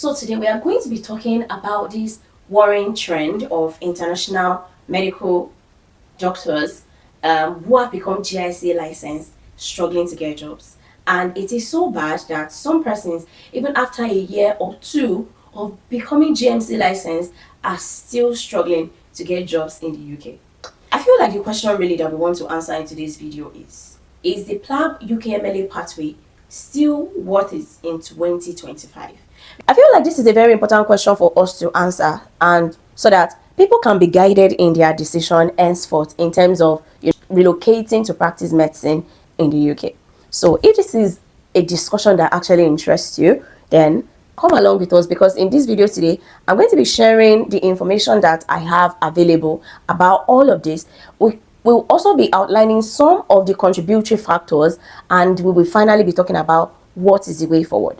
So today we are going to be talking about this worrying trend of international medical doctors who have become GIC licensed struggling to get jobs. And it is so bad that some persons, even after a year or two of becoming GMC licensed, are still struggling to get jobs in the UK. I feel like the question really that we want to answer in today's video is the Plab UKMLA pathway still worth it in 2025? I feel like this is a very important question for us to answer, and so that people can be guided in their decision henceforth in terms of relocating to practice medicine in the UK. So if this is a discussion that actually interests you, then come along with us, because in this video today I'm going to be sharing the information that I have available about all of this. We'll also be outlining some of the contributory factors, and we will finally be talking about what is the way forward.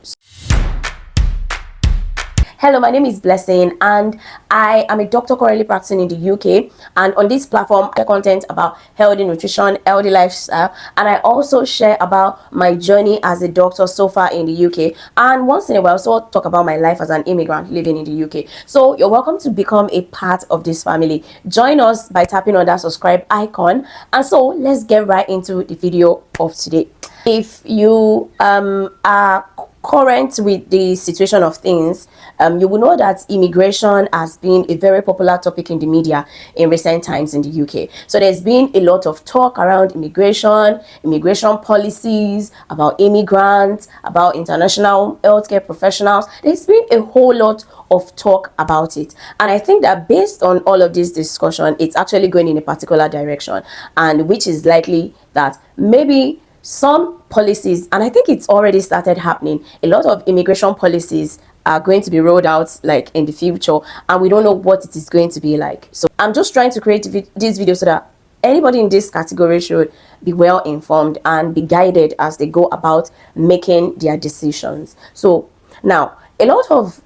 Hello, my name is Blessing and I am a doctor currently practicing in the UK, and on this platform I share content about healthy nutrition, healthy lifestyle, and I also share about my journey as a doctor so far in the UK, and once in a while also talk about my life as an immigrant living in the UK. So you're welcome to become a part of this family. Join us by tapping on that subscribe icon, and so let's get right into the video of today. If you are current with the situation of things, you will know that immigration has been a very popular topic in the media in recent times in the UK. So there's been a lot of talk around immigration policies, about immigrants, about international healthcare professionals. There's been a whole lot of talk about it, and I think that based on all of this discussion, it's actually going in a particular direction, and which is likely that maybe some policies, and I think it's already started happening, a lot of immigration policies are going to be rolled out like in the future, and we don't know what it is going to be like. So I'm just trying to create this video so that anybody in this category should be well informed and be guided as they go about making their decisions. So now a lot of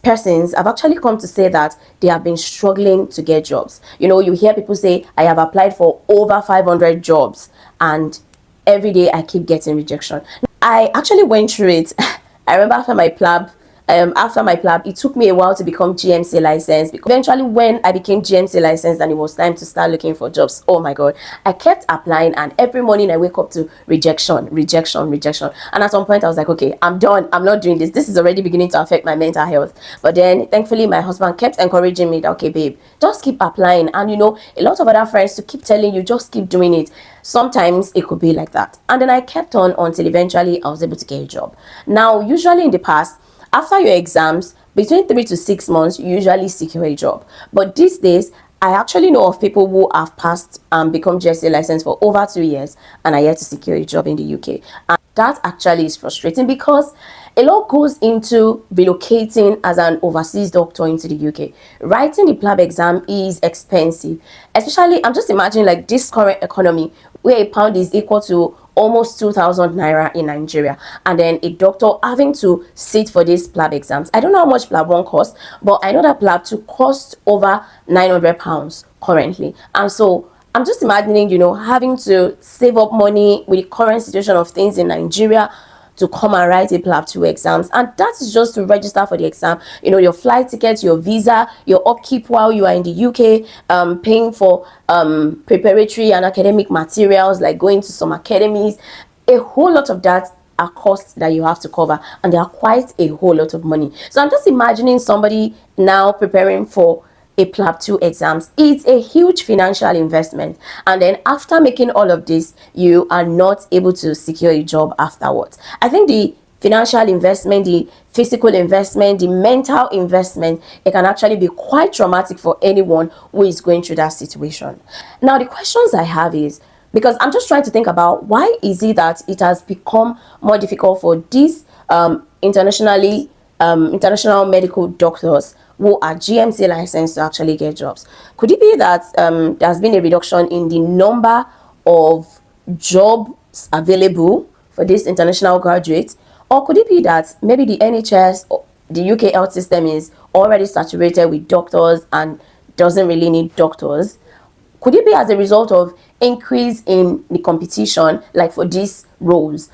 persons have actually come to say that they have been struggling to get jobs. You hear people say, I have applied for over 500 jobs and every day I keep getting rejection. I actually went through it. I remember after my Plab, it took me a while to become GMC licensed. Eventually, when I became GMC licensed and it was time to start looking for jobs, oh my God, I kept applying, and every morning I wake up to rejection. And at some point I was like, okay, I'm done. I'm not doing this. This is already beginning to affect my mental health. But then thankfully my husband kept encouraging me that, okay, babe, just keep applying. And a lot of other friends to keep telling you, just keep doing it. Sometimes it could be like that. And then I kept on until eventually I was able to get a job. Now, usually in the past, after your exams, between 3 to 6 months, you usually secure a job. But these days, I actually know of people who have passed and become GSA licensed for over 2 years and are yet to secure a job in the UK. And that actually is frustrating, because a lot goes into relocating as an overseas doctor into the UK. Writing the Plab exam is expensive, especially I'm just imagining like this current economy where a pound is equal to almost 2,000 naira in Nigeria, and then a doctor having to sit for these Plab exams. I don't know how much Plab 1 costs, but I know that Plab 2 costs over 900 pounds currently. And so I'm just imagining, having to save up money with the current situation of things in Nigeria to come and write a Plab 2 exams, and that is just to register for the exam. Your flight ticket, your visa, your upkeep while you are in the UK, paying for preparatory and academic materials like going to some academies. A whole lot of that are costs that you have to cover, and they are quite a whole lot of money. So I'm just imagining somebody now preparing for a Plab 2 exams. It's a huge financial investment, and then after making all of this, you are not able to secure a job afterwards. I think the financial investment, the physical investment, the mental investment, it can actually be quite traumatic for anyone who is going through that situation. Now, the questions I have is, because I'm just trying to think about why is it that it has become more difficult for these international medical doctors who are GMC licensed to actually get jobs? Could it be that there's been a reduction in the number of jobs available for these international graduates? Or could it be that maybe the NHS, or the UK health system, is already saturated with doctors and doesn't really need doctors? Could it be as a result of increase in the competition, like for these roles?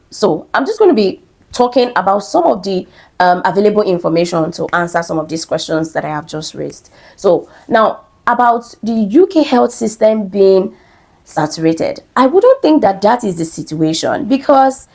So I'm just going to be talking about some of the available information to answer some of these questions that I have just raised. So now, about the UK health system being saturated, I wouldn't think that that is the situation, because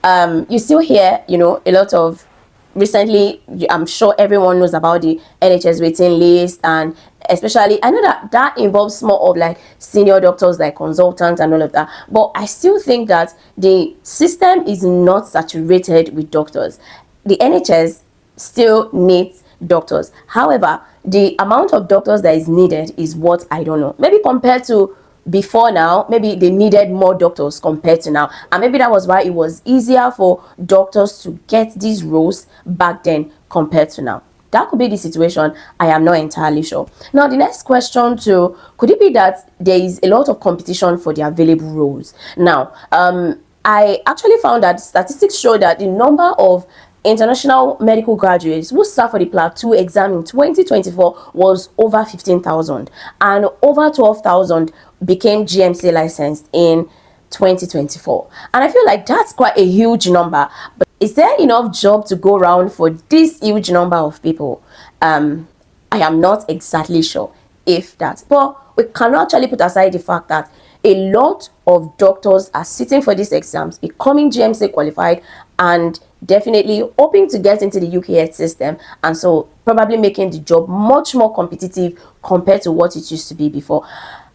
you still hear, a lot of, recently, I'm sure everyone knows about the NHS waiting list, and especially I know that involves more of like senior doctors, like consultants and all of that, but I still think that the system is not saturated with doctors. The NHS still needs doctors. However, the amount of doctors that is needed is what I don't know. Maybe compared to before now, maybe they needed more doctors compared to now, and maybe that was why it was easier for doctors to get these roles back then compared to now. That could be the situation. I am not entirely sure. Now, the next question too, could it be that there is a lot of competition for the available roles? Now, I actually found that statistics show that the number of international medical graduates who sat for the Plab 2 exam in 2024 was over 15,000, and over 12,000 became GMC licensed in 2024. And I feel like that's quite a huge number. But is there enough job to go around for this huge number of people? I am not exactly sure if that, but we cannot actually put aside the fact that a lot of doctors are sitting for these exams, becoming GMC qualified, and definitely hoping to get into the UK health system, and so probably making the job much more competitive compared to what it used to be before.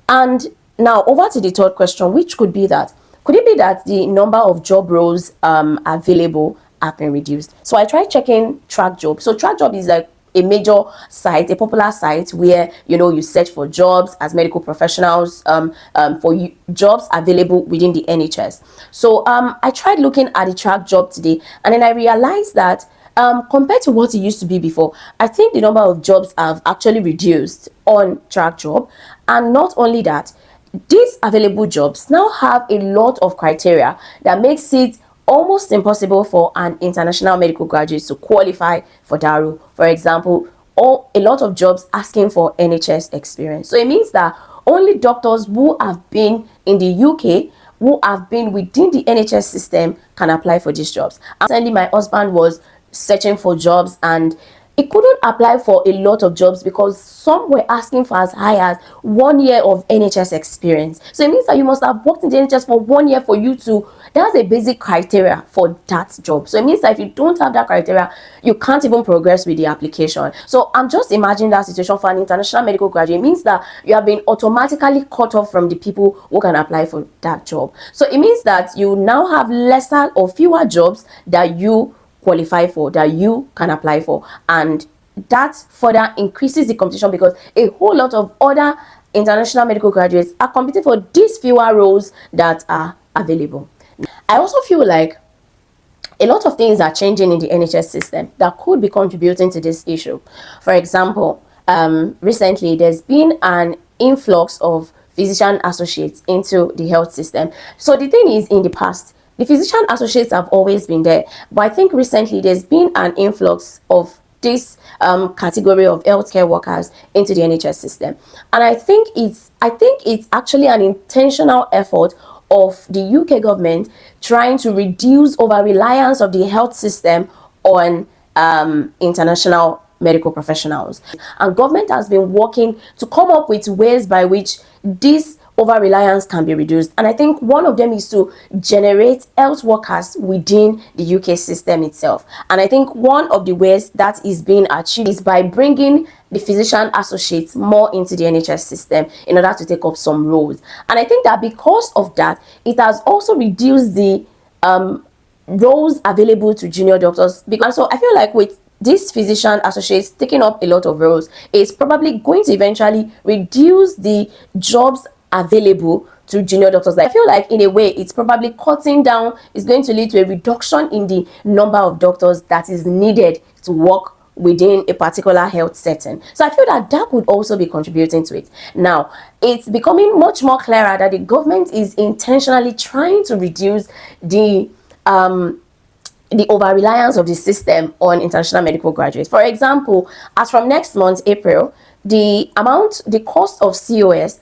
And now over to the third question, which could be that, could it be that the number of job roles available have been reduced? So I tried checking Track Job. So Track Job is like a major site, a popular site where you search for jobs as medical professionals, for jobs available within the NHS. So I tried looking at the Track Job today, and then I realized that compared to what it used to be before, I think the number of jobs have actually reduced on Track Job. And not only that, these available jobs now have a lot of criteria that makes it almost impossible for an international medical graduate to qualify for that role. For example, a lot of jobs asking for NHS experience. So it means that only doctors who have been in the UK, who have been within the NHS system, can apply for these jobs. Recently, my husband was searching for jobs, and he couldn't apply for a lot of jobs because some were asking for as high as 1 year of NHS experience. So it means that you must have worked in the NHS for 1 year for you to, that's a basic criteria for that job. So it means that if you don't have that criteria, you can't even progress with the application. So I'm just imagining that situation for an international medical graduate. It means that you have been automatically cut off from the people who can apply for that job. So it means that you now have lesser or fewer jobs that you qualify for, that you can apply for, and that further increases the competition because a whole lot of other international medical graduates are competing for these fewer roles that are available. I also feel like a lot of things are changing in the NHS system that could be contributing to this issue. For example, recently there's been an influx of physician associates into the health system. So the thing is, in the past, the physician associates have always been there, but I think recently there's been an influx of this category of healthcare workers into the NHS system, and I think it's actually an intentional effort of the UK government trying to reduce over reliance of the health system on international medical professionals, and government has been working to come up with ways by which this over reliance can be reduced. And I think one of them is to generate health workers within the UK system itself. And I think one of the ways that is being achieved is by bringing the physician associates more into the NHS system in order to take up some roles. And I think that because of that, it has also reduced the roles available to junior doctors. And so I feel like with these physician associates taking up a lot of roles, it's probably going to eventually reduce the jobs available to junior doctors. I feel like in a way it's probably cutting down, it's going to lead to a reduction in the number of doctors that is needed to work within a particular health setting. So I feel that that could also be contributing to it. Now, it's becoming much more clearer that the government is intentionally trying to reduce the over-reliance of the system on international medical graduates. For example, as from next month, April, the cost of COS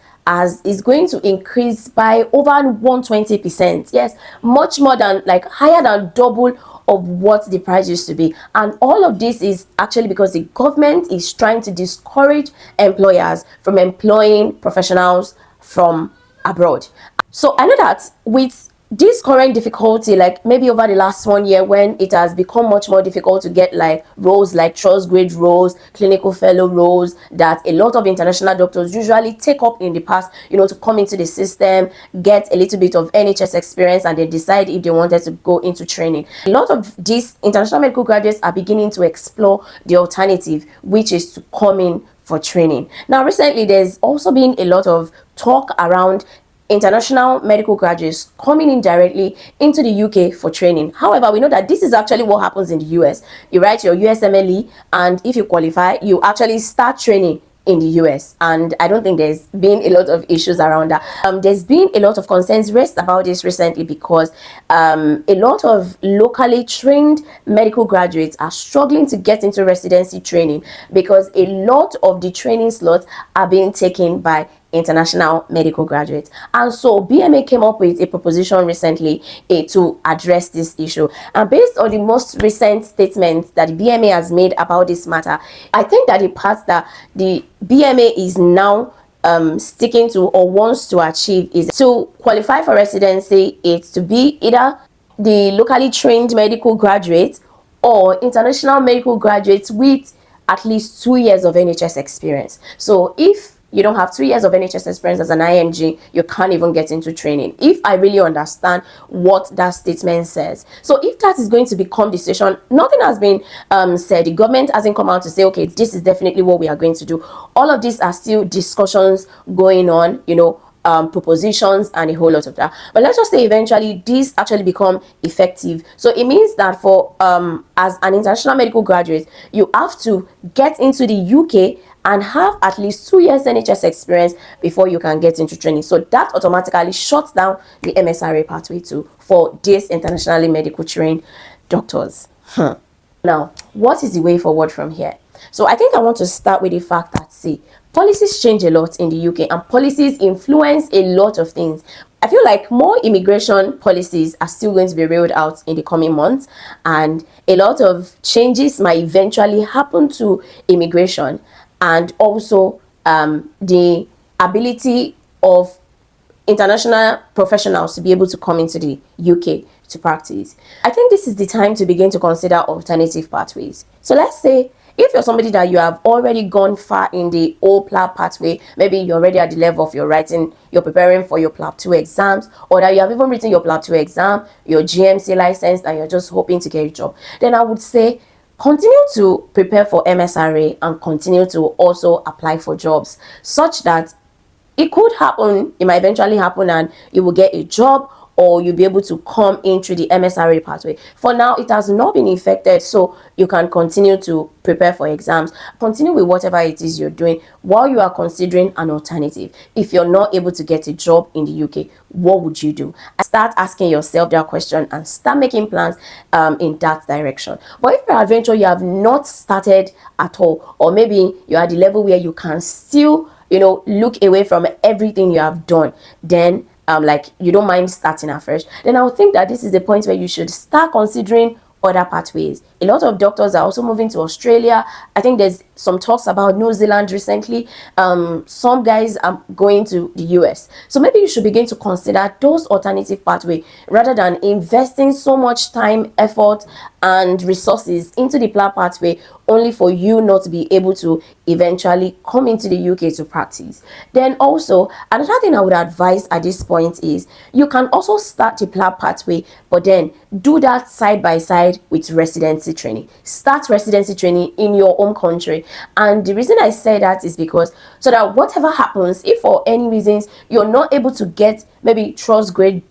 is going to increase by over 120%. Yes, much more than, like, higher than double of what the price used to be. And all of this is actually because the government is trying to discourage employers from employing professionals from abroad. So I know that with this current difficulty, like maybe over the last 1 year, when it has become much more difficult to get like roles like trust grade roles, clinical fellow roles that a lot of international doctors usually take up in the past, to come into the system, get a little bit of NHS experience, and then decide if they wanted to go into training. A lot of these international medical graduates are beginning to explore the alternative, which is to come in for training. Now recently there's also been a lot of talk around international medical graduates coming in directly into the UK for training. However, we know that this is actually what happens in the US. You write your USMLE, and if you qualify, you actually start training in the US, and I don't think there's been a lot of issues around that. There's been a lot of concerns raised about this recently because a lot of locally trained medical graduates are struggling to get into residency training because a lot of the training slots are being taken by international medical graduates. And so BMA came up with a proposition recently to address this issue, and based on the most recent statements that the BMA has made about this matter, I think that the part that the BMA is now sticking to or wants to achieve is to qualify for residency. It's to be either the locally trained medical graduates or international medical graduates with at least 2 years of NHS experience. So if you don't have 2 years of NHS experience as an IMG, you can't even get into training, if I really understand what that statement says. So if that is going to become the decision, nothing has been said. The government hasn't come out to say, okay, this is definitely what we are going to do. All of these are still discussions going on, propositions and a whole lot of that. But let's just say eventually these actually become effective. So it means that for as an international medical graduate, you have to get into the UK and have at least 2 years NHS experience before you can get into training. So that automatically shuts down the MSRA pathway too for these internationally medical trained doctors. Now, what is the way forward from here? So I think I want to start with the fact that, see, policies change a lot in the UK and policies influence a lot of things. I feel like more immigration policies are still going to be rolled out in the coming months, and a lot of changes might eventually happen to immigration and also the ability of international professionals to be able to come into the UK to practice. I think this is the time to begin to consider alternative pathways. So let's say if you're somebody that you have already gone far in the old Plab pathway, maybe you're already at the level of you're preparing for your Plab 2 exams, or that you have even written your Plab 2 exam, your GMC license, and you're just hoping to get a job, then I would say continue to prepare for MSRA and continue to also apply for jobs, such that it could happen, it might eventually happen, and you will get a job, or you'll be able to come in through the MSRA pathway. For now, it has not been affected, so you can continue to prepare for exams. Continue with whatever it is you're doing while you are considering an alternative. If you're not able to get a job in the UK, what would you do? Start asking yourself that question and start making plans in that direction. But if peradventure you have not started at all, or maybe you're at the level where you can still, look away from everything you have done, then like you don't mind starting afresh, then I would think that this is the point where you should start considering other pathways. A lot of doctors are also moving to Australia. I think there's some talks about New Zealand recently. Some guys are going to the US. So maybe you should begin to consider those alternative pathways rather than investing so much time, effort, and resources into the Plab pathway only for you not to be able to eventually come into the UK to practice. Then also, another thing I would advise at this point is you can also start the Plab pathway, but then do that side by side with residency training. Start residency training in your own country. And the reason I say that is because so that whatever happens, if for any reasons you're not able to get maybe trust grade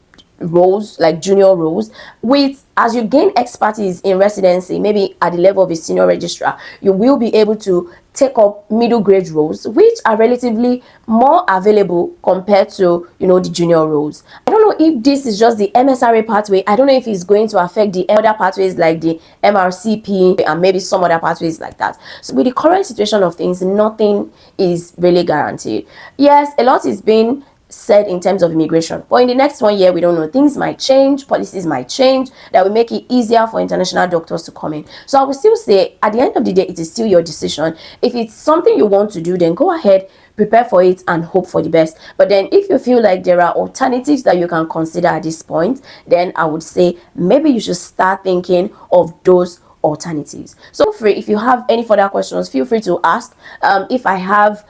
roles like junior roles, with as you gain expertise in residency, maybe at the level of a senior registrar, you will be able to take up middle grade roles, which are relatively more available compared to the junior roles. I don't know if this is just the MSRA pathway. I don't know if it's going to affect the other pathways like the MRCP and maybe some other pathways like that. So with the current situation of things, nothing is really guaranteed. Yes, a lot is being said in terms of immigration. But in the next 1 year, we don't know. Things might change, policies might change that will make it easier for international doctors to come in. So I will still say, at the end of the day, it is still your decision. If it's something you want to do, then go ahead, prepare for it and hope for the best. But then if you feel like there are alternatives that you can consider at this point, then I would say maybe you should start thinking of those alternatives. So free, if you have any further questions, feel free to ask. If I have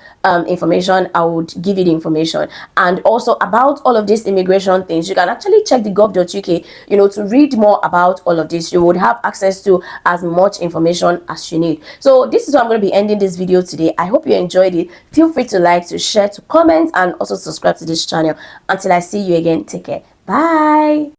information, I would give you the information. And also about all of these immigration things, you can actually check the gov.uk, you know, to read more about all of this. You would have access to as much information as you need. So this is where I'm going to be ending this video today. I hope you enjoyed it. Feel free to like, to share, to comment, and also subscribe to this channel. Until I see you again, take care. Bye.